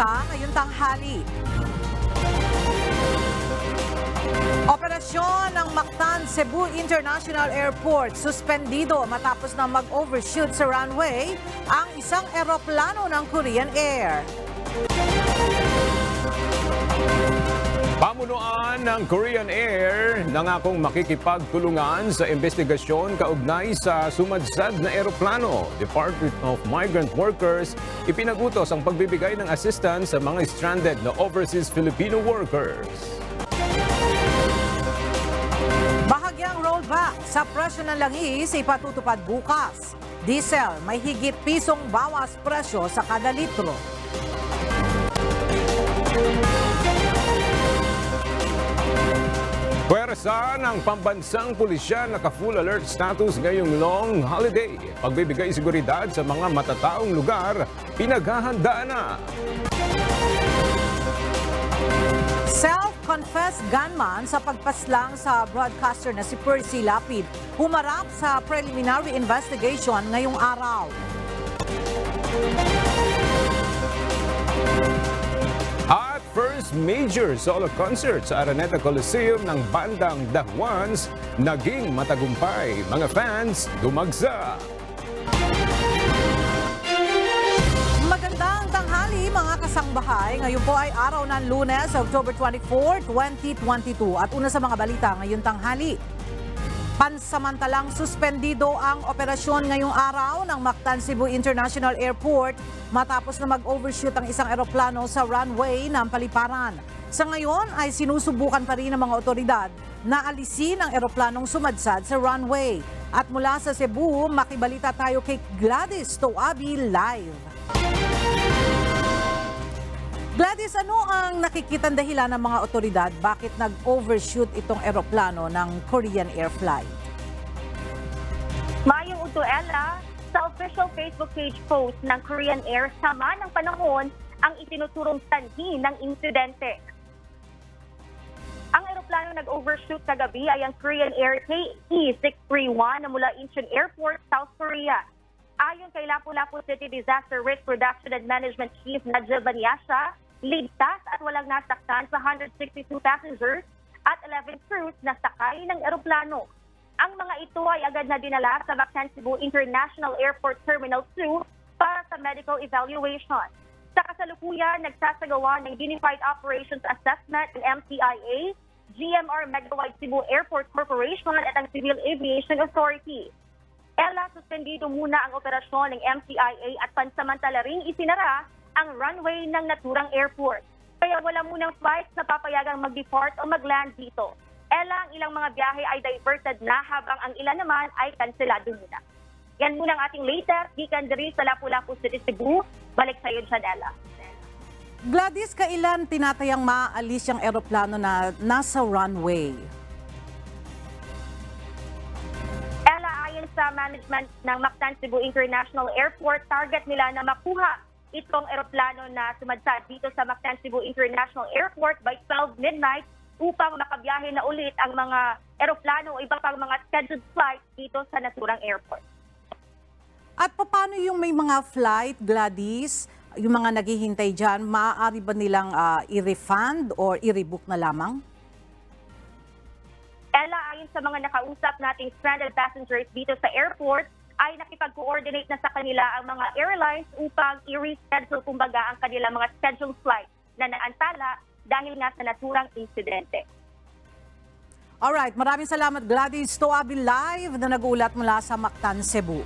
balita ngayong tanghali. Operasyon ng Mactan Cebu International Airport suspendido matapos na mag-overshoot sa runway ang isang eroplano ng Korean Air. Pamunuan ng Korean Air nangakong makikipagtulungan sa investigasyon kaugnay sa sumadsad na eroplano. Department of Migrant Workers ipinagutos ang pagbibigay ng assistance sa mga stranded na overseas Filipino workers. Bahagyang rollback sa presyo ng langis ipatutupad bukas. Diesel may higit pisong bawas presyo sa kada litro. Pwersa ng pambansang pulisya naka-full alert status ngayong long holiday. Pagbibigay seguridad sa mga matataong lugar, pinaghahandaan na. Self-confessed gunman sa pagpaslang sa broadcaster na si Percy Lapid humarap sa preliminary investigation ngayong araw. At first major solo concert sa Araneta Coliseum ng bandang The Ones naging matagumpay. Mga fans dumagsa. Magandang tanghali mga kasangbahay. Ngayon po ay araw ng Lunes, October 24, 2022. At una sa mga balita ngayong tanghali. Pansamantalang suspendido ang operasyon ngayong araw ng Mactan Cebu International Airport matapos na mag-overshoot ang isang eroplano sa runway ng paliparan. Sa ngayon ay sinusubukan pa rin ng mga otoridad na alisin ang eroplanong sumadsad sa runway. At mula sa Cebu, makibalita tayo kay Gladys Toabi live. Gladys, ano ang nakikitang dahilan ng mga otoridad bakit nag-overshoot itong eroplano ng Korean Air flight? Mayong Utuela, sa official Facebook page post ng Korean Air, sama ng panahon ang itinuturong sanhi ng insidente. Ang eroplano nag-overshoot kagabi ay ang Korean Air KE-631 na mula Incheon Airport, South Korea. Ayon kay Lapu-Lapu City Disaster Risk Reduction and Management Chief Nadja Baniasha, ligtas at walang nasaktan sa 162 passengers at 11 crews na sakay ng eroplano. Ang mga ito ay agad na dinala sa Mactan Cebu International Airport Terminal 2 para sa medical evaluation. Sa kasalukuyan, nagsasagawa ng Unified Operations Assessment ng MCIA, GMR Megawide Cebu Airport Corporation at ang Civil Aviation Authority. Suspendido muna ang operasyon ng MCIA at pansamantala ring isinara ang runway ng naturang airport. Kaya wala munang flights na papayagang mag-depart o mag-land dito. Ang ilang mga biyahe ay diverted na habang ang ilan naman ay kanselado muna. Yan muna ang ating latest. Gikan diri sa Lapu-Lapu City, Cebu. Balik sa iyo dyan, Ella. Gladys, kailan tinatayang maalis yung eroplano na nasa runway? Sa management ng Mactan Cebu International Airport, target nila na makuha itong eroplano na sumadsad dito sa Mactan Cebu International Airport by 12 midnight upang makabiyahe na ulit ang mga eroplano o iba pang mga scheduled flights dito sa naturang airport. At paano yung may mga flight, Gladys, yung mga naghihintay dyan, maaari ba nilang i-refund or i-rebook na lamang? Ayon sa mga nakausap nating stranded passengers dito sa airport, ay nakipag-coordinate na sa kanila ang mga airlines upang i-reschedule kumbaga ang kanilang mga scheduled flight na naantala dahil nga sa naturang insidente. Alright, maraming salamat Gladys Toabi live na nag-uulat mula sa Mactan, Cebu.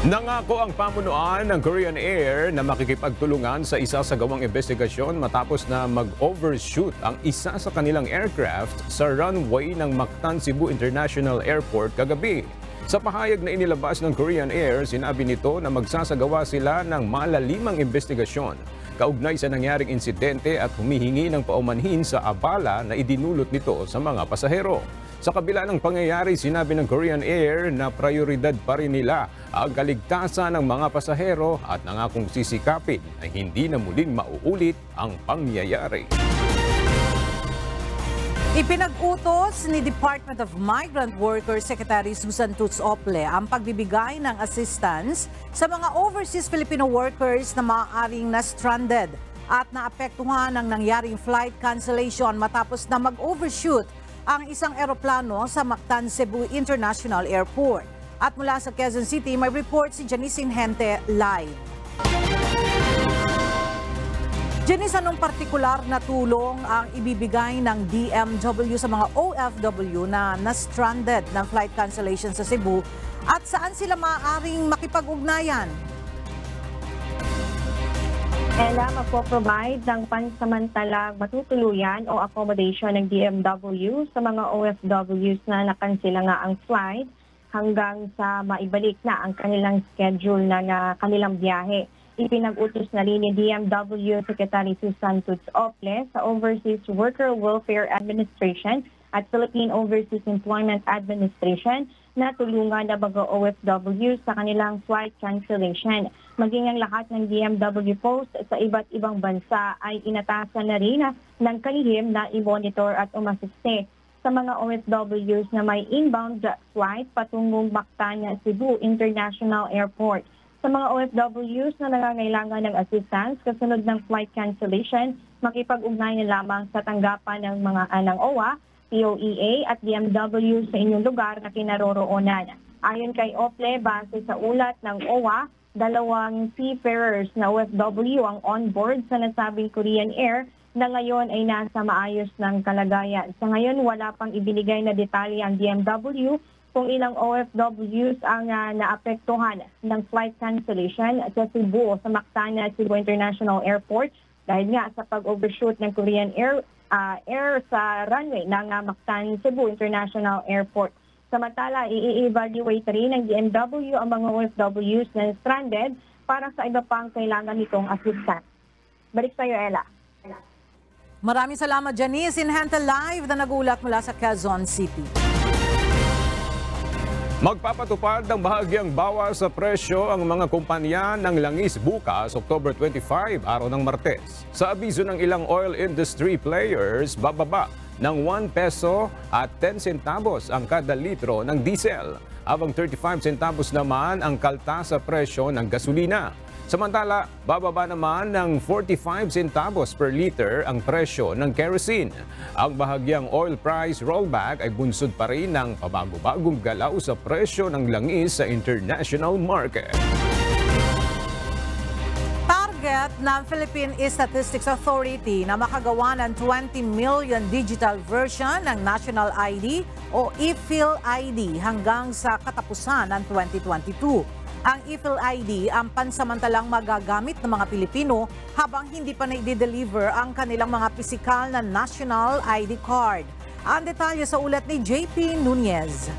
Nangako ang pamunuan ng Korean Air na makikipagtulungan sa isa sa gawang investigasyon matapos na mag-overshoot ang isa sa kanilang aircraft sa runway ng Mactan Cebu International Airport kagabi. Sa pahayag na inilabas ng Korean Air, sinabi nito na magsasagawa sila ng malalimang investigasyon kaugnay sa nangyaring insidente at humihingi ng paumanhin sa abala na idinulot nito sa mga pasahero. Sa kabila ng pangyayari, sinabi ng Korean Air na prioridad pa rin nila ang kaligtasan ng mga pasahero at nangakong sisikapin na hindi na muling mauulit ang pangyayari. Ipinag-utos ni Department of Migrant Workers Secretary Susan Tutz Ople ang pagbibigay ng assistance sa mga overseas Filipino workers na maaaring na-stranded at naapektuhan ng nangyaring flight cancellation matapos na mag-overshoot ang isang eroplano sa Mactan, Cebu International Airport. At mula sa Quezon City, may report si Janice Inhente live. Janice, anong partikular na tulong ang ibibigay ng DMW sa mga OFW na na-stranded ng flight cancellation sa Cebu at saan sila maaaring makipag-ugnayan? Ella, magpo-provide ng pansamantalang matutuluyan o accommodation ng DMW sa mga OFWs na nakansela nga ang flight hanggang sa maibalik na ang kanilang schedule ng kanilang biyahe. Ipinag-utos na rin ni DMW Secretary Susan Tutz Ople sa Overseas Worker Welfare Administration at Philippine Overseas Employment Administration na tulungan na mga OFW sa kanilang flight cancellation. Maging ang lahat ng DMW post sa iba't ibang bansa ay inatasan na rin ng kalihim na i-monitor at umasiste sa mga OFWs na may inbound flight patungong Mactan, Cebu International Airport. Sa mga OFWs na nangangailangan ng assistance kasunod ng flight cancellation, makipag-ugnayan lamang sa tanggapan ng mga ng OWA, POEA at DMW sa inyong lugar na kinaroroonan. Ayon kay Ople, base sa ulat ng OWA, 2 seafarers na OFW ang on-board sa nasabing Korean Air na ngayon ay nasa maayos ng kalagayan. Sa ngayon, wala pang ibinigay na detalye ang DMW kung ilang OFWs ang naapektuhan ng flight cancellation sa Cebu o sa Mactan, Cebu International Airport dahil nga sa pag-overshoot ng Korean Air sa runway ng Mactan, Cebu International Airport. Samantala, i-evaluate rin ng DMW ang mga OFWs na stranded para sa iba pang kailangan nitong assistance. Balik sa iyo, Ella. Maraming salamat, Janice Inhente live na nagulat mula sa Quezon City. Magpapatupad ng bahagyang bawas sa presyo ang mga kumpanya ng langis bukas, October 25, araw ng Martes. Sa abiso ng ilang oil industry players, bababa ng 1 peso at 10 centavos ang kada litro ng diesel, habang 35 centavos naman ang kalta sa presyo ng gasolina. Samantala, bababa naman ng 45 centavos per liter ang presyo ng kerosene. Ang bahagyang oil price rollback ay bunsod pa rin ng pabago-bagong galaw sa presyo ng langis sa international market. Target ng Philippine Statistics Authority na makagawa ng 20 million digital version ng National ID o ePhilID hanggang sa katapusan ng 2022. Ang ePhilID ang pansamantalang magagamit ng mga Pilipino habang hindi pa na-i-deliver ang kanilang mga pisikal na national ID card. Ang detalye sa ulat ni JP Nunez.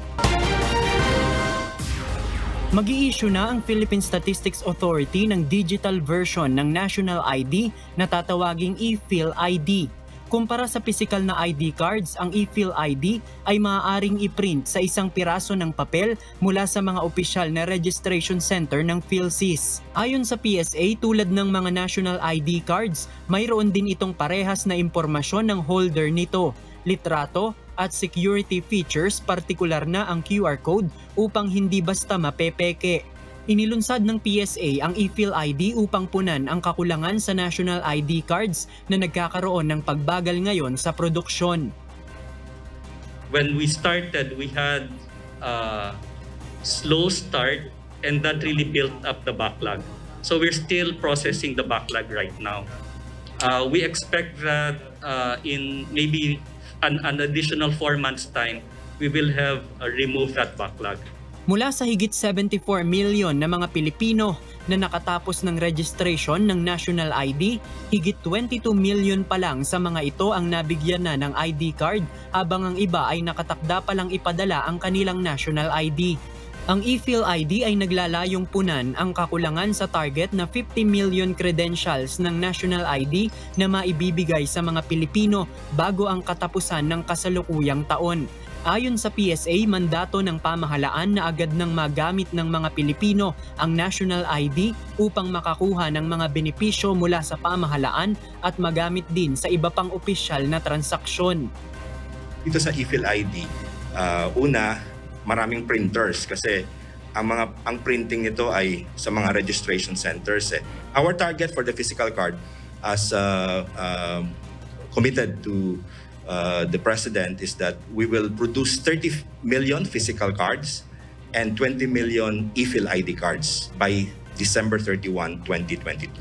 Mag-i-issue na ang Philippine Statistics Authority ng digital version ng National ID na tatawaging ePhilID. Kumpara sa pisikal na ID cards, ang ePhilID ay maaaring i-print sa isang piraso ng papel mula sa mga opisyal na registration center ng PhilSys. Ayon sa PSA, tulad ng mga national ID cards, mayroon din itong parehas na impormasyon ng holder nito, litrato at security features, partikular na ang QR code upang hindi basta mapepeke. Inilunsad ng PSA ang ePhilID upang punan ang kakulangan sa national ID cards na nagkakaroon ng pagbagal ngayon sa produksyon. When we started, we had a slow start and that really built up the backlog. So we're still processing the backlog right now. We expect that in maybe an additional 4 months' time, we will have removed that backlog. Mula sa higit 74 million na mga Pilipino na nakatapos ng registration ng National ID, higit 22 million pa lang sa mga ito ang nabigyan na ng ID card habang ang iba ay nakatakda pa lang ipadala ang kanilang National ID. Ang ePhilID ay naglalayong punan ang kakulangan sa target na 50 million credentials ng National ID na maibibigay sa mga Pilipino bago ang katapusan ng kasalukuyang taon. Ayon sa PSA, mandato ng pamahalaan na agad nang magamit ng mga Pilipino ang National ID upang makakuha ng mga benepisyo mula sa pamahalaan at magamit din sa iba pang opisyal na transaksyon. Dito sa e-Phil ID, una, maraming printers kasi ang printing nito ay sa mga registration centers. Our target for the physical card, as committed to the President, is that we will produce 30 million physical cards and 20 million e-Phil ID cards by December 31, 2022.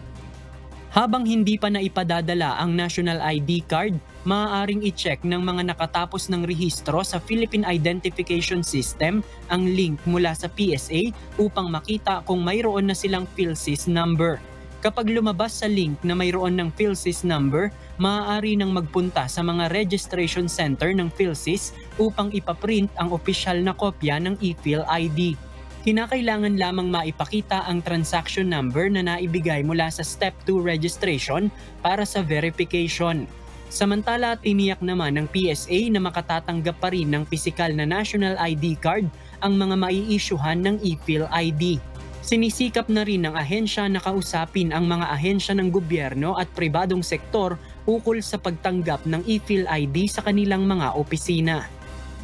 Habang hindi pa naipadadala ang National ID Card, maaaring i-check ng mga nakatapos ng rehistro sa Philippine Identification System ang link mula sa PSA upang makita kung mayroon na silang PhilSys number. Kapag lumabas sa link na mayroon ng PhilSys number, maaari nang magpunta sa mga registration center ng PhilSys upang ipaprint ang opisyal na kopya ng e-Phil ID. Kinakailangan lamang maipakita ang transaction number na naibigay mula sa Step 2 registration para sa verification. Samantala, tiniyak naman ng PSA na makatatanggap pa rin ng pisikal na National ID Card ang mga mai-issuehan ng e-Phil ID. Sinisikap na rin ng ahensya na kausapin ang mga ahensya ng gobyerno at pribadong sektor ukol sa pagtanggap ng e-Phil ID sa kanilang mga opisina.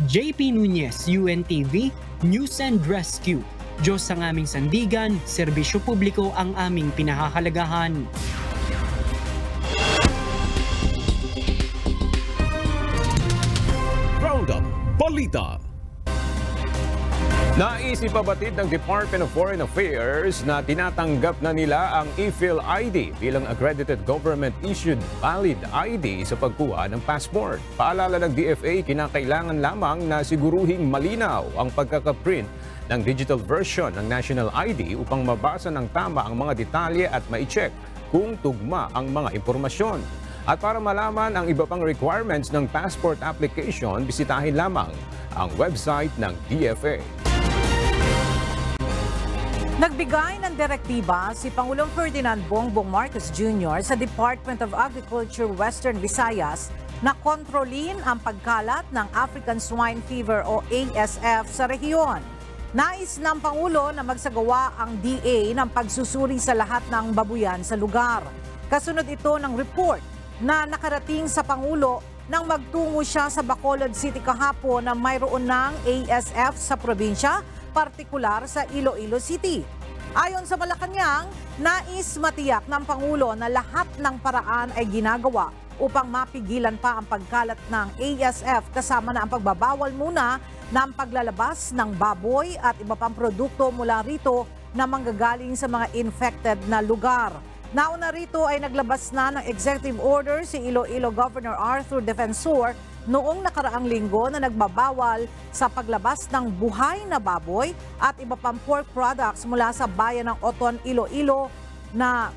JP Nunez, UNTV, News and Rescue. Diyos ang aming sandigan, serbisyo publiko ang aming pinahahalagahan. Roundup Balita. Nais ipabatid ng Department of Foreign Affairs na tinatanggap na nila ang e-Phil ID bilang accredited government-issued valid ID sa pagkuha ng passport. Paalala ng DFA, kinakailangan lamang na siguruhing malinaw ang pagkakaprint ng digital version ng National ID upang mabasa ng tama ang mga detalye at ma-check kung tugma ang mga impormasyon. At para malaman ang iba pang requirements ng passport application, bisitahin lamang ang website ng DFA. Nagbigay ng direktiba si Pangulong Ferdinand Bongbong Marcos Jr. sa Department of Agriculture Western Visayas na kontrolin ang pagkalat ng African Swine Fever o ASF sa rehiyon. Nais ng Pangulo na magsagawa ang DA ng pagsusuri sa lahat ng babuyan sa lugar. Kasunod ito ng report na nakarating sa Pangulo nang magtungo siya sa Bacolod City kahapon na mayroon ng ASF sa probinsya, partikular sa Iloilo City. Ayon sa Malacanang, nais matiyak ng Pangulo na lahat ng paraan ay ginagawa upang mapigilan pa ang pagkalat ng ASF kasama na ang pagbabawal muna ng paglalabas ng baboy at iba pang produkto mula rito na manggagaling sa mga infected na lugar. Nauna rito ay naglabas na ng executive order si Iloilo Governor Arthur Defensor noong nakaraang linggo na nagbabawal sa paglabas ng buhay na baboy at iba pang pork products mula sa bayan ng Oton, Iloilo na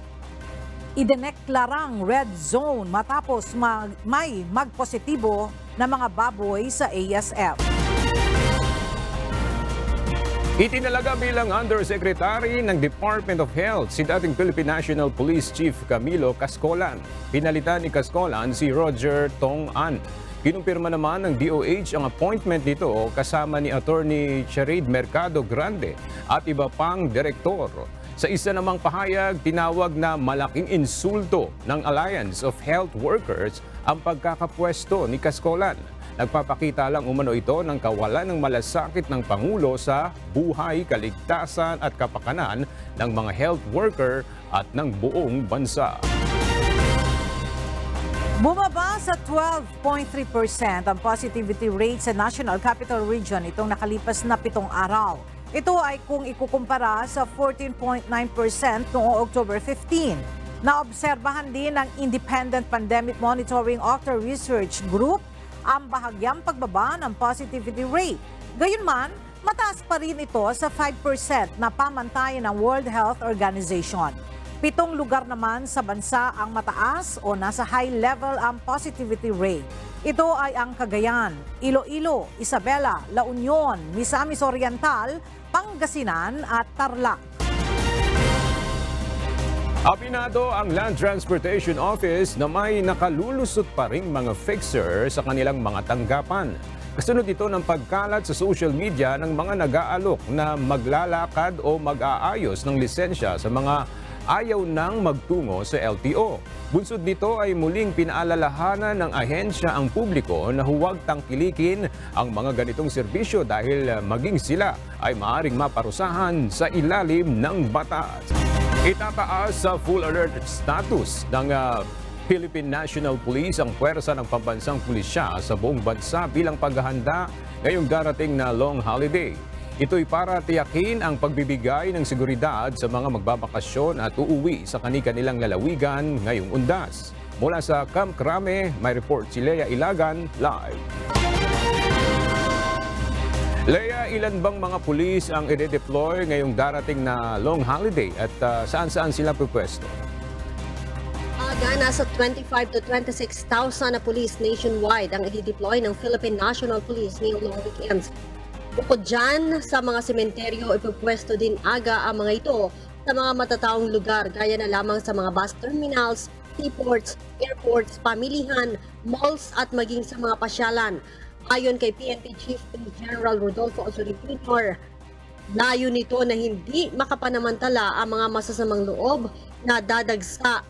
idineklarang red zone matapos may magpositibo na mga baboy sa ASF. Itinalaga bilang Undersecretary ng Department of Health si dating Philippine National Police Chief Camilo Cascolan. Pinalitan ni Cascolan si Roger Tong-An. Kinumpirma naman ng DOH ang appointment nito kasama ni Attorney Charid Mercado Grande at iba pang direktor. Sa isa namang pahayag, tinawag na malaking insulto ng Alliance of Health Workers ang pagkakapwesto ni Cascolan. Nagpapakita lang umano ito ng kawalan ng malasakit ng Pangulo sa buhay, kaligtasan at kapakanan ng mga health worker at ng buong bansa. Bumaba sa 12.3% ang positivity rate sa National Capital Region itong nakalipas na 7 araw. Ito ay kung ikukumpara sa 14.9% noong October 15. Naobserbahan din ng Independent Pandemic Monitoring Octa Research Group ang bahagyang pagbaba ng positivity rate. Gayunman, mataas pa rin ito sa 5% na pamantayan ng World Health Organization. 7 lugar naman sa bansa ang mataas o nasa high level ang positivity rate. Ito ay ang Cagayan, Iloilo, Isabela, La Union, Misamis Oriental, Pangasinan at Tarlac. Apinado ang Land Transportation Office na may nakalulusot pa ring mga fixer sa kanilang mga tanggapan. Kasunod ito ng pagkalat sa social media ng mga nag-aalok na maglalakad o mag-aayos ng lisensya sa mga ayaw nang magtungo sa LTO. Bunsod nito ay muling pinaalalahanan ng ahensya ang publiko na huwag tangkilikin ang mga ganitong serbisyo dahil maging sila ay maaaring maparusahan sa ilalim ng batas. Itataas sa full alert status ng Philippine National Police ang puwersa ng pambansang pulisya sa buong bansa bilang paghahanda ngayong darating na long holiday. Ito'y para tiyakin ang pagbibigay ng seguridad sa mga magbabakasyon at uuwi sa kani-kanilang lalawigan ngayong undas. Mula sa Camp Crame, may report si Lea Ilagan live. Lea, ilan bang mga pulis ang i-deploy ngayong darating na long holiday at saan-saan sila pupwesto? Nasa 25 to 26,000 na police nationwide ang i-deploy ng Philippine National Police ngayong long weekends. Bukod dyan, sa mga sementeryo, ipupwesto din aga ang mga ito sa mga matataong lugar gaya na lamang sa mga bus terminals, seaports, airports, pamilihan, malls at maging sa mga pasyalan. Ayon kay PNP Chief General Rodolfo Osorio Jr., layo nito na hindi makapanamantala ang mga masasamang loob na dadagsa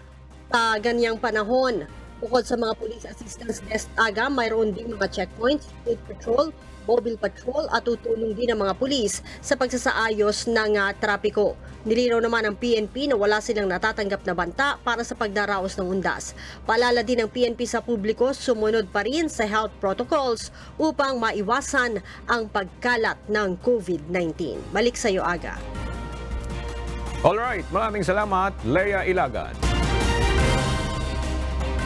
sa ganyang panahon. Bukod sa mga police assistance desk aga, mayroon din mga checkpoints, food patrol, mobile patrol at tutulong din ang mga pulis sa pagsasaayos ng trapiko. Nilinaw naman ng PNP na wala silang natatanggap na banta para sa pagdaraos ng undas. Paalala din ng PNP sa publiko, sumunod pa rin sa health protocols upang maiwasan ang pagkalat ng COVID-19. Balik sa iyo, Aga. Alright, maraming salamat, Lea Ilagan.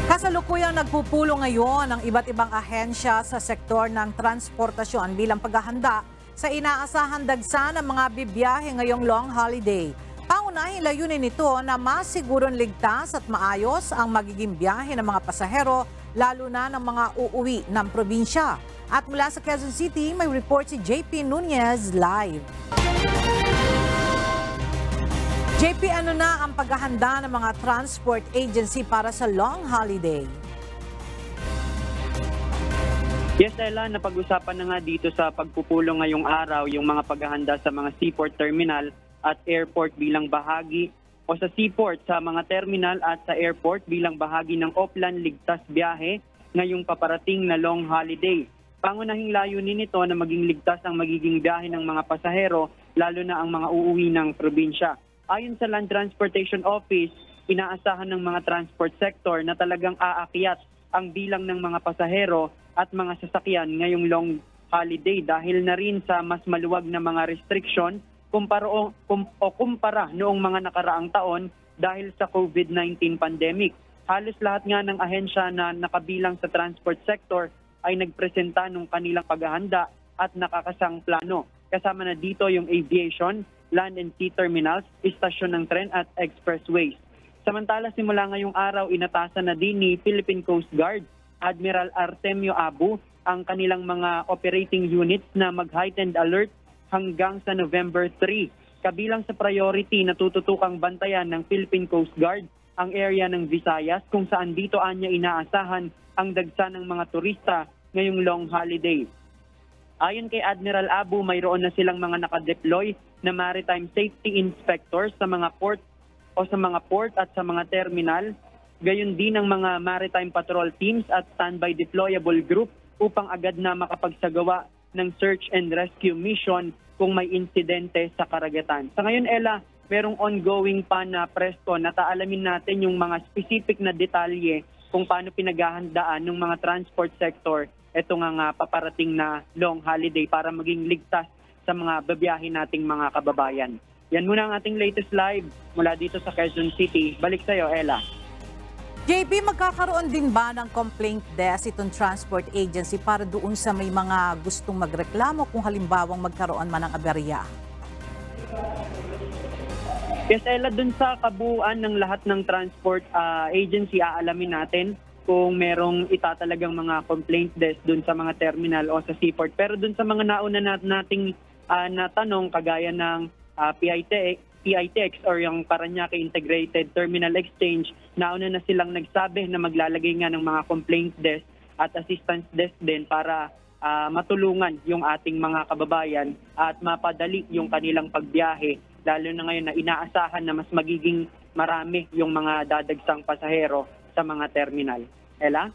Kasalukuyang nagpupulong ngayon ang iba't ibang ahensya sa sektor ng transportasyon bilang paghahanda sa inaasahan dagsa ng mga bibiyahe ngayong long holiday. Pangunahing layunin nito na masigurong ligtas at maayos ang magiging biyahe ng mga pasahero, lalo na ng mga uuwi ng probinsya. At mula sa Quezon City, may report si JP Nunez live. JP, ano na ang paghahanda ng mga transport agency para sa long holiday? Yes, Ella, napag-usapan na nga dito sa pagpupulong ngayong araw yung mga paghahanda sa mga seaport terminal at airport bilang bahagi o sa seaport sa mga terminal at sa airport bilang bahagi ng Oplan Ligtas Biyahe ngayong paparating na long holiday. Pangunahing layunin nito na maging ligtas ang magiging biyahe ng mga pasahero, lalo na ang mga uuwi ng probinsya. Ayon sa Land Transportation Office, inaasahan ng mga transport sector na talagang aakyat ang bilang ng mga pasahero at mga sasakyan ngayong long holiday dahil na rin sa mas maluwag na mga restriction kumpara noong mga nakaraang taon dahil sa COVID-19 pandemic. Halos lahat nga ng ahensya na nakabilang sa transport sector ay nagpresenta ng kanilang paghahanda at nakakasang plano. Kasama na dito yung aviation, land and sea terminals, istasyon ng tren at expressways. Samantala, simula ngayong araw, inatasan na din ni Philippine Coast Guard, Admiral Artemio Abu, ang kanilang mga operating units na mag-heightened alert hanggang sa November 3. Kabilang sa priority na tututukang bantayan ng Philippine Coast Guard ang area ng Visayas, kung saan dito anya inaasahan ang dagsa ng mga turista ngayong long holiday. Ayon kay Admiral Abu, mayroon na silang mga nakadeploy na maritime safety inspectors sa mga port o sa mga port at sa mga terminal. Gayon din ang mga maritime patrol teams at standby deployable group upang agad na makapagsagawa ng search and rescue mission kung may insidente sa karagatan. Sa ngayon, Ella, merong ongoing pa na presto na taalamin natin yung mga specific na detalye kung paano pinaghahandaan ng mga transport sector ito nga paparating na long holiday para maging ligtas sa mga babiyahe nating mga kababayan. Yan muna ang ating latest live mula dito sa Quezon City. Balik sa iyo, Ella. JP, magkakaroon din ba ng complaint desk itong transport agency para doon sa may mga gustong magreklamo kung halimbawang magkaroon man ng aberya? Yes, Ella, dun sa kabuuan ng lahat ng transport agency, aalamin natin kung merong itatalagang mga complaint desk dun sa mga terminal o sa seaport. Pero dun sa mga nauna nating natanong, kagaya ng PITX or yung Parañaque Integrated Terminal Exchange, nauna na silang nagsabi na maglalagay nga ng mga complaint desk at assistance desk din para matulungan yung ating mga kababayan at mapadali yung kanilang pagbiyahe lalo na ngayon na inaasahan na mas magiging marami yung mga dadagsang pasahero sa mga terminal. Ella?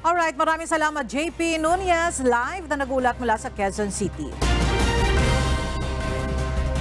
Alright, maraming salamat JP Nunez, live na nagulat mula sa Quezon City.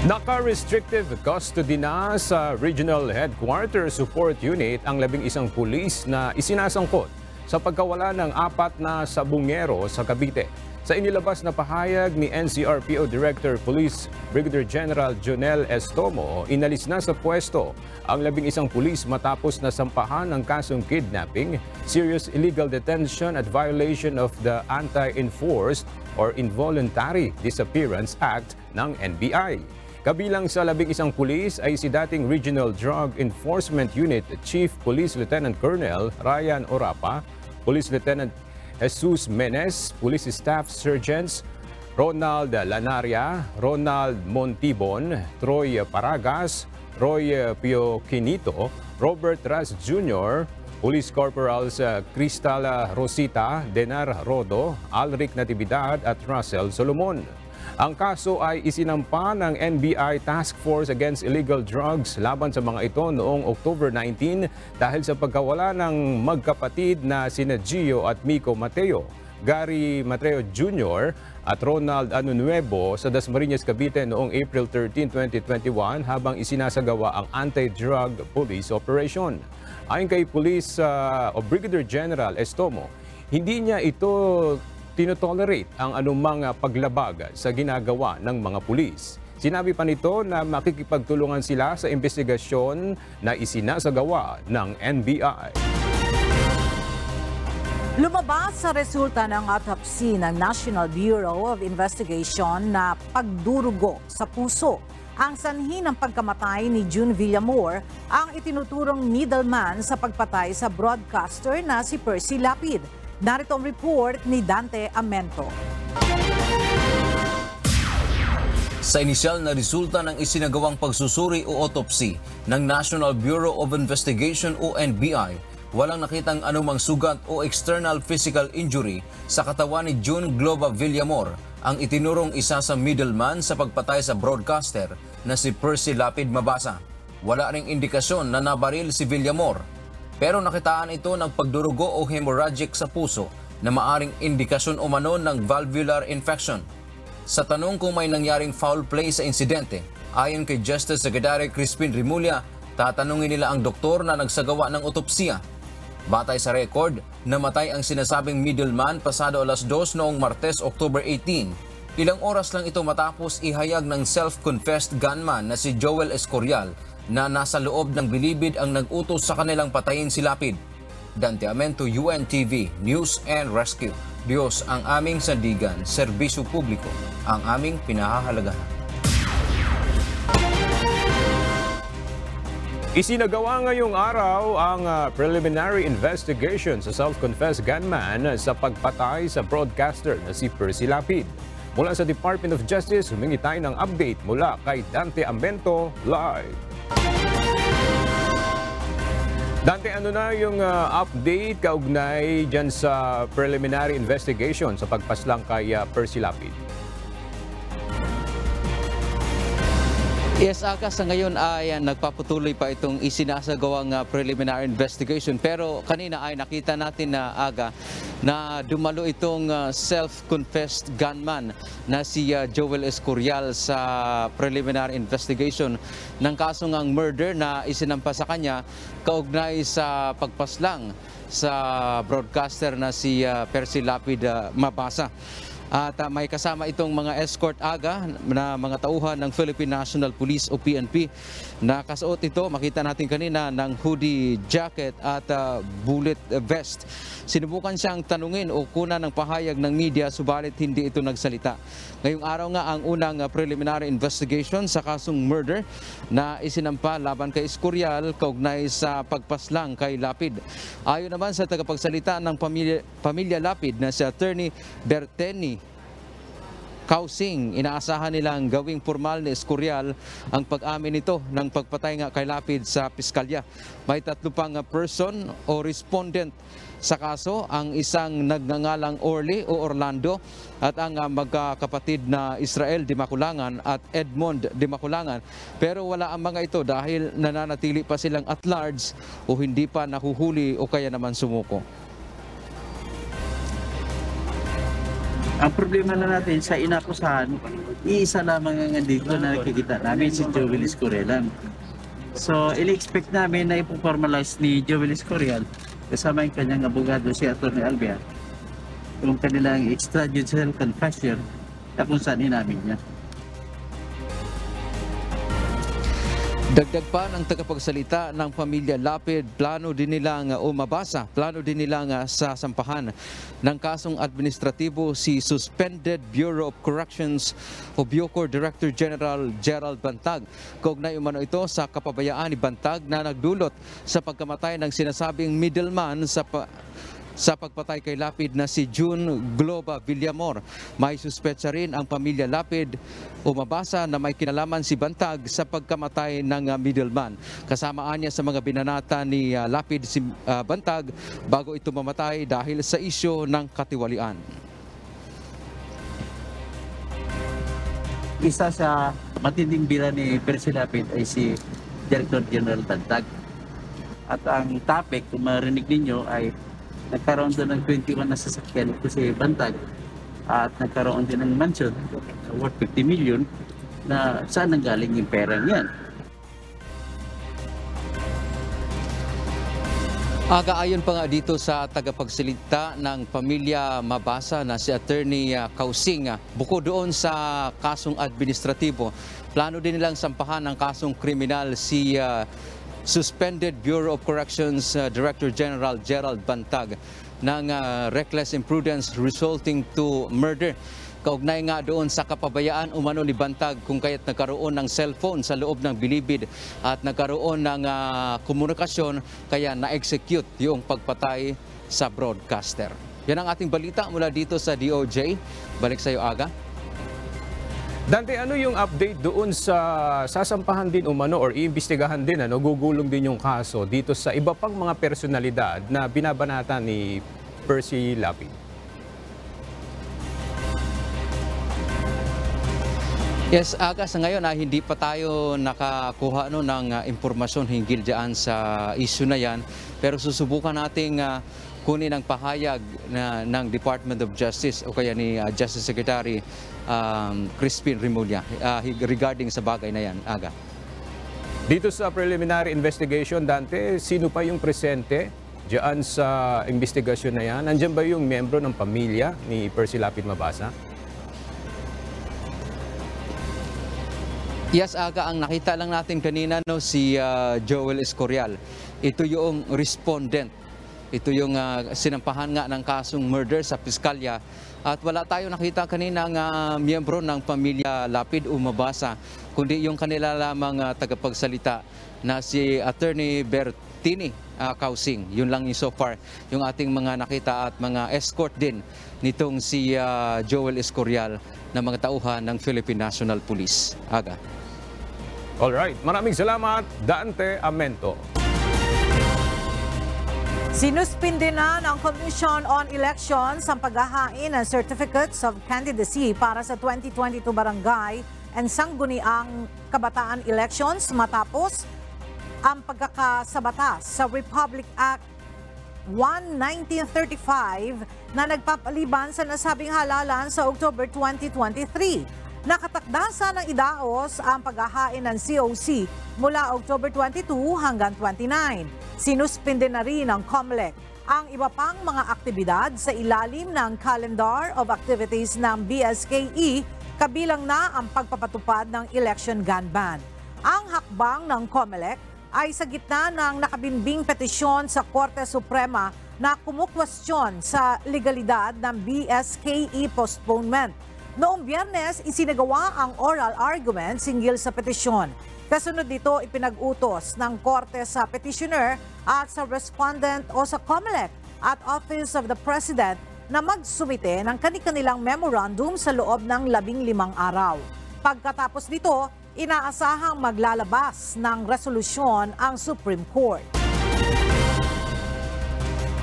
Naka-restrictive custody na sa Regional Headquarters Support Unit ang 11 pulis na isinasangkot sa pagkawala ng 4 na sabungero sa Cavite. Sa inilabas na pahayag ni NCRPO Director Police Brigadier General Jonel Estomo, inalis na sa pwesto ang 11 pulis matapos na sampahan ng kasong kidnapping, serious illegal detention at violation of the Anti-Enforced or Involuntary Disappearance Act ng NBI. Kabilang sa 11 pulis ay si dating Regional Drug Enforcement Unit Chief Police Lieutenant Colonel Ryan Orapa, Police Lieutenant Jesus Menes, Police Staff Sergeants Ronald Lanaria, Ronald Montibon, Troy Paragas, Roy Pioquinito, Robert Ras Jr., Police Corporals Cristal Rosita, Denar Rodo, Alric Natividad at Russell Solomon. Ang kaso ay isinampa ng NBI Task Force Against Illegal Drugs laban sa mga ito noong October 19 dahil sa pagkawala ng magkapatid na sina Gio at Miko Mateo, Gary Mateo Jr. at Ronald Anunuevo sa Dasmariñas, Cavite noong April 13, 2021 habang isinasagawa ang anti-drug police operation. Ayon kay Police Brigadier General Estomo, hindi niya ito tinotolerate ang anumang paglabag sa ginagawa ng mga pulis. Sinabi pa nito na makikipagtulungan sila sa investigasyon na isinasagawa ng NBI. Lumabas sa resulta ng autopsy ng National Bureau of Investigation na pagdurugo sa puso. Ang sanhi ng pagkamatay ni June Villamor ang itinuturong middleman sa pagpatay sa broadcaster na si Percy Lapid. Narito ang report ni Dante Amento. Sa inisyal na resulta ng isinagawang pagsusuri o autopsy ng National Bureau of Investigation o NBI, walang nakitang anumang sugat o external physical injury sa katawan ni June Globa Villamor, ang itinurong isa sa middleman sa pagpatay sa broadcaster na si Percy Lapid Mabasa. Wala ring indikasyon na nabaril si Villamor, pero nakitaan ito ng pagdurugo o hemorrhagic sa puso na maaring indikasyon umano ng valvular infection. Sa tanong kung may nangyaring foul play sa insidente, ayon kay Justice Secretary Crispin Rimulya, tatanungin nila ang doktor na nagsagawa ng otopsiya. Batay sa record, namatay ang sinasabing middleman pasado alas 2 noong Martes, October 18. Ilang oras lang ito matapos ihayag ng self-confessed gunman na si Joel Escorial na nasa loob ng bilibid ang nag-utos sa kanilang patayin si Lapid. Dante Amento, UNTV, News and Rescue. Diyos ang aming sandigan, serbisyo publiko ang aming pinahahalagahan. Isinagawa ngayong araw ang preliminary investigation sa self-confessed gunman sa pagpatay sa broadcaster na si Percy Lapid. Mula sa Department of Justice, humingi tayo ng update mula kay Dante Amento live. Dante, ano na yung update kaugnay dyan sa preliminary investigation sa pagpaslang kay Percy Lapid? Yes, Aka, sa ngayon ay nagpapatuloy pa itong isinasagawang preliminary investigation. Pero kanina ay nakita natin na Aga na dumalo itong self-confessed gunman na si Joel Escorial sa preliminary investigation ng kasong ang murder na isinampa sa kanya kaugnay sa pagpaslang sa broadcaster na si Percy Lapid Mabasa. At may kasama itong mga escort Aga na mga tauhan ng Philippine National Police o PNP na kasuot ito, makita natin kanina, ng hoodie jacket at bullet vest. Sinubukan siyang tanungin o kunan ng pahayag ng media subalit hindi ito nagsalita. Ngayong araw nga ang unang preliminary investigation sa kasong murder na isinampa laban kay Escorial kaugnay sa pagpaslang kay Lapid. Ayon naman sa tagapagsalita ng pamilya Lapid na si Attorney Berteni Kausing. Inaasahan nilang gawing formal ni Escorial ang pag-amin nito ng pagpatay nga kay Lapid sa piskalya. May 3 pang person o respondent sa kaso, ang isang nagngangalang Orly o Orlando at ang magkakapatid na Israel Di Maculangan at Edmond Di Maculangan. Pero wala ang mga ito dahil nananatili pa silang at large o hindi pa nahuhuli o kaya naman sumuko. Ang problema na natin sa inakusahan, iisa lamang ang dito na nakikita namin, si Joel Escorial. So, i-expect namin na ipoformalize ni Joel Escorial kasama yung kanyang abogado, si Atty. Albiar, yung kanilang extrajudicial confession na kung saan inamin niya. Dagdag pa ng tagapagsalita ng pamilya Lapid, plano din nilang sasampahan ng kasong administratibo si Suspended Bureau of Corrections o Bucor Director General Gerald Bantag. Kaugnay umano ito sa kapabayaan ni Bantag na nagdulot sa pagkamatay ng sinasabing middleman sa pagpatay kay Lapid na si June Globa Villamor. May suspetsa rin ang pamilya Lapid o mabasa na may kinalaman si Bantag sa pagkamatay ng middleman. Kasamaan niya sa mga binanata ni Lapid si Bantag bago ito mamatay dahil sa isyu ng katiwalian. Isa sa matinding bira ni Percy Lapid ay si Director General Bantag. At ang topic, kung marinig ninyo, ay nagkaroon doon ng 21 na sasakyan ito si Bantag at nagkaroon din ng mansion worth 50 million na saan nanggaling yung pera niyan. Ayon pa nga dito sa tagapagsalita ng pamilya Mabasa na si Attorney Kausing, bukod doon sa kasong administratibo, plano din nilang sampahan ng kasong kriminal si Suspended Bureau of Corrections Director General Gerald Bantag ng reckless imprudence resulting to murder. Kaugnay nga doon sa kapabayaan umano ni Bantag kung kaya't nagkaroon ng cellphone sa loob ng bilibid at nagkaroon ng komunikasyon kaya na-execute yung pagpatay sa broadcaster. Yan ang ating balita mula dito sa DOJ. Balik sa iyo, Aga. Dante, ano yung update doon sa sasampahan din umano or iimbestigahan din, gugulong din yung kaso dito sa iba pang mga personalidad na binabanata ni Percy Lapid? Yes, Aga, sa ngayon hindi pa tayo nakakuha ng impormasyon hinggil dyan sa issue na yan. Pero susubukan nating kunin ang pahayag ng Department of Justice o kaya ni Justice Secretary Crispin Remulla regarding sa bagay na yan, Aga. Dito sa preliminary investigation, Dante, sino pa yung presente diyan sa investigasyon na yan? Nandiyan ba yung miyembro ng pamilya ni Percy Lapid Mabasa? Yes, Aga, ang nakita lang natin kanina si Joel Escorial. Ito yung respondent. Ito yung sinampahan nga ng kasong murder sa piskalya. At wala tayo nakita kanina ng miyembro ng pamilya Lapid o Mabasa, kundi yung kanila lamang tagapagsalita na si Attorney Bertini Kausing. Yun lang yung so far yung ating mga nakita at mga escort din nitong si Joel Escorial na mga tauhan ng Philippine National Police. Aga. Alright, maraming salamat, Dante Amento. Sinuspinde na ng Commission on Elections ang paghahain ng Certificates of Candidacy para sa 2022 Barangay and Sangguniang Kabataan Elections matapos ang pagkakasabatas sa Republic Act 1-1935 na nagpapaliban sa nasabing halalan sa October 2023. Nakatakda ng idaos ang paghahain ng COC mula October 22 hanggang 29. Sinuspinde na rin ng COMELEC ang iba pang mga aktibidad sa ilalim ng Calendar of Activities ng BSKE, kabilang na ang pagpapatupad ng election gun ban. Ang hakbang ng COMELEC ay sa gitna ng nakabinbing petisyon sa Korte Suprema na kumukwestiyon sa legalidad ng BSKE postponement. Noong Biyernes, isinagawa ang oral argument hinggil sa petisyon. Kasunod nito, ipinag-utos ng Korte sa petitioner at sa respondent o sa COMELEC at Office of the President na magsumite ng kanilang memorandum sa loob ng 15 araw. Pagkatapos nito, inaasahang maglalabas ng resolusyon ang Supreme Court.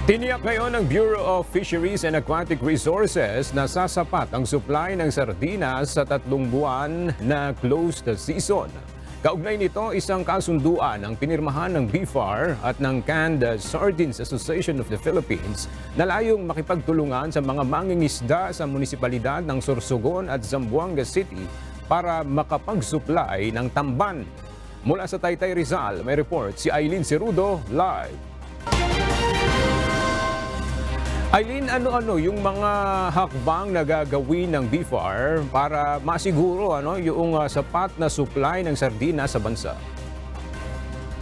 Tiniyak ngayon ng Bureau of Fisheries and Aquatic Resources na sasapat ang supply ng sardinas sa 3 buwan na closed season. Kaugnay nito, isang kasunduan ang pinirmahan ng BFAR at ng Canned Sardines Association of the Philippines na layong makipagtulungan sa mga mangingisda sa munisipalidad ng Sorsogon at Zamboanga City para makapag-supply ng tamban. Mula sa Taytay Rizal, may report si Aileen Cerudo live. Aileen, ano-ano yung mga hakbang na gagawin ng BFAR para masiguro yung sapat na supply ng sardinas sa bansa?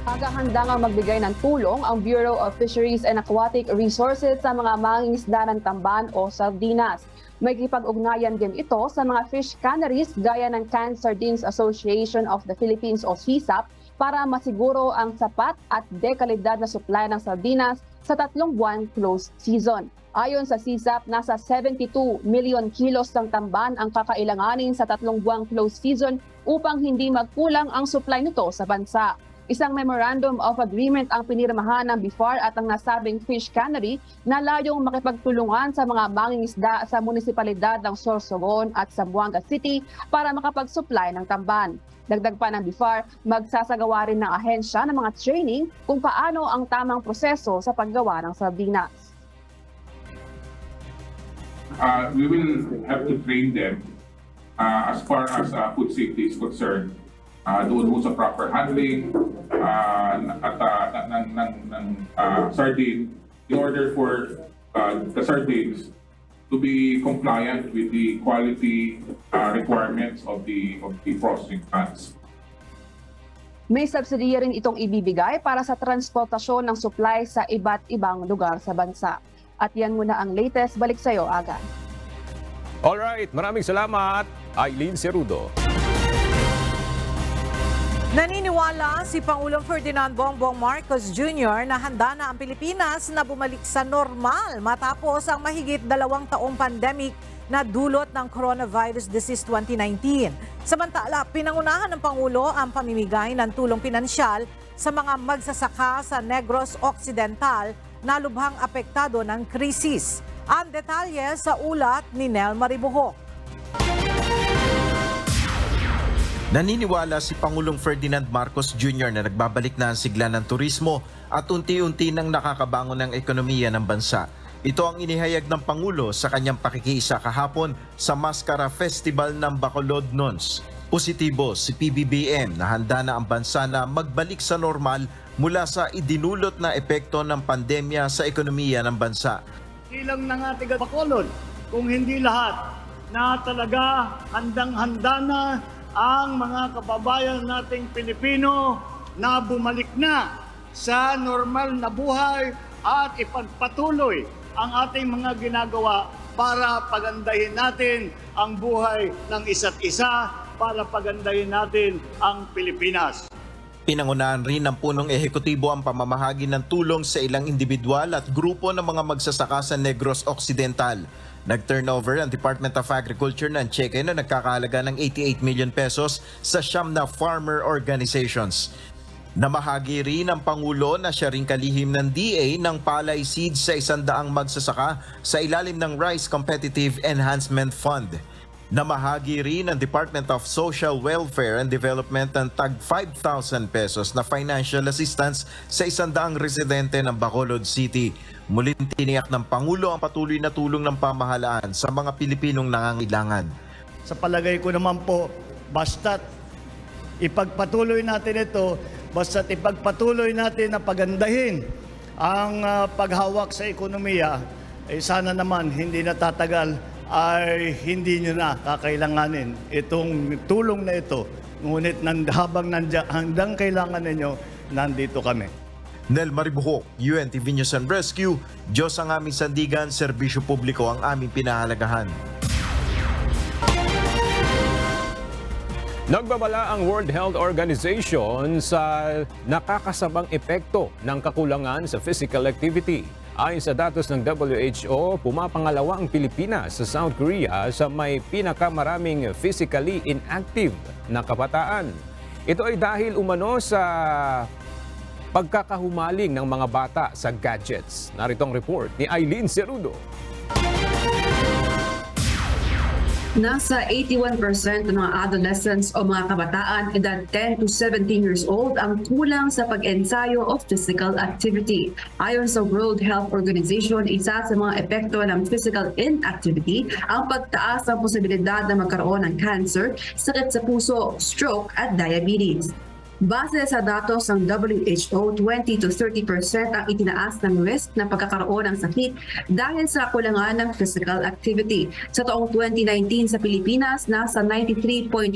Handa nga magbigay ng tulong ang Bureau of Fisheries and Aquatic Resources sa mga mangingisda ng tamban o sardinas. May kipag-ugnayan din ito sa mga fish canneries gaya ng Canned Sardines Association of the Philippines o CSAP para masiguro ang sapat at dekalidad na supply ng sardinas sa 3 buwan closed season. Ayon sa CSAP, nasa 72 million kilos ng tamban ang kakailanganin sa 3 buwang closed season upang hindi magkulang ang supply nito sa bansa. Isang memorandum of agreement ang pinirmahan ng BFAR at ang nasabing fish cannery na layong makipagtulungan sa mga mangingisda sa munisipalidad ng Sorsogon at Zamboanga City para makapag-supply ng tamban. Dagdag pa ng BFAR, magsasagawa rin ng ahensya ng mga training kung paano ang tamang proseso sa paggawa ng sardinas. We will have to train them as far as food safety is concerned. Doon mo sa proper handling ng sardine in order for the sardines to be compliant with the quality requirements of the processing plants. May subsidiya rin itong ibibigay para sa transportasyon ng supply sa iba't ibang lugar sa bansa. At yan muna ang latest. Balik sa'yo, Aga. Alright, maraming salamat, Aileen Cerudo. Naniniwala si Pangulong Ferdinand Bongbong Marcos Jr. na handa na ang Pilipinas na bumalik sa normal matapos ang mahigit 2 taong pandemic na dulot ng coronavirus disease 2019. Samantala, pinangunahan ng Pangulo ang pamimigay ng tulong pinansyal sa mga magsasaka sa Negros Occidental na lubhang apektado ng krisis. Ang detalye sa ulat ni Nel Maribuhok. Naniniwala si Pangulong Ferdinand Marcos Jr. na nagbabalik na ang sigla ng turismo at unti-unti nang nakakabangon ng ekonomiya ng bansa. Ito ang inihayag ng Pangulo sa kanyang pakikiisa kahapon sa Mascara Festival ng Bacolod Nons. Positibo si PBBM na handa na ang bansa na magbalik sa normal mula sa idinulot na epekto ng pandemya sa ekonomiya ng bansa. Ilang ng ating Bacolod, kung hindi lahat, na talaga handang-handa na ang mga kababayan nating Pilipino na bumalik na sa normal na buhay at ipagpatuloy ang ating mga ginagawa para pagandahin natin ang buhay ng isa't isa, para pagandahin natin ang Pilipinas. Pinangunahan rin ng punong ehekutibo ang pamamahagi ng tulong sa ilang individual at grupo ng mga magsasaka sa Negros Occidental. Nag-turnover ang Department of Agriculture ng Cheque na nagkakahalaga ng 88 million pesos sa siyam na farmer organizations. Namahagi rin ang Pangulo na siya rin kalihim ng DA ng palay seeds sa 100 magsasaka sa ilalim ng Rice Competitive Enhancement Fund. Namahagi rin ang Department of Social Welfare and Development ng tag 5,000 pesos na financial assistance sa 100 residente ng Bacolod City. Muling tiniyak ng Pangulo ang patuloy na tulong ng pamahalaan sa mga Pilipinong nangangailangan. Sa palagay ko naman po, basta't ipagpatuloy natin ito, basta't ipagpatuloy natin na pagandahin ang paghawak sa ekonomiya, sana naman hindi natatagal ay hindi nyo na kakailanganin itong tulong na ito. Ngunit habang hanggang kailangan ninyo, nandito kami. Nel Maribuhok, UNTV News and Rescue. Diyos ang aming sandigan, serbisyo publiko ang aming pinahalagahan. Nagbabala ang World Health Organization sa nakakasabang epekto ng kakulangan sa physical activity. Ayon sa datos ng WHO, pumapangalawa ang Pilipinas sa South Korea sa may pinakamaraming physically inactive na kabataan. Ito ay dahil umano sa pagkakahumaling ng mga bata sa gadgets. Narito ang report ni Aileen Cerudo. Nasa 81% ng mga adolescents o mga kabataan edad 10 to 17 years old ang kulang sa pag-ensayo of physical activity. Ayon sa World Health Organization, isa sa mga epekto ng physical inactivity ang pagtaas ng posibilidad na magkaroon ng cancer, sakit sa puso, stroke at diabetes. Base sa datos ng WHO, 20 to 30% ang itinaas ng risk ng pagkakaroon ng sakit dahil sa kulangan ng physical activity. Sa taong 2019 sa Pilipinas, nasa 93.4%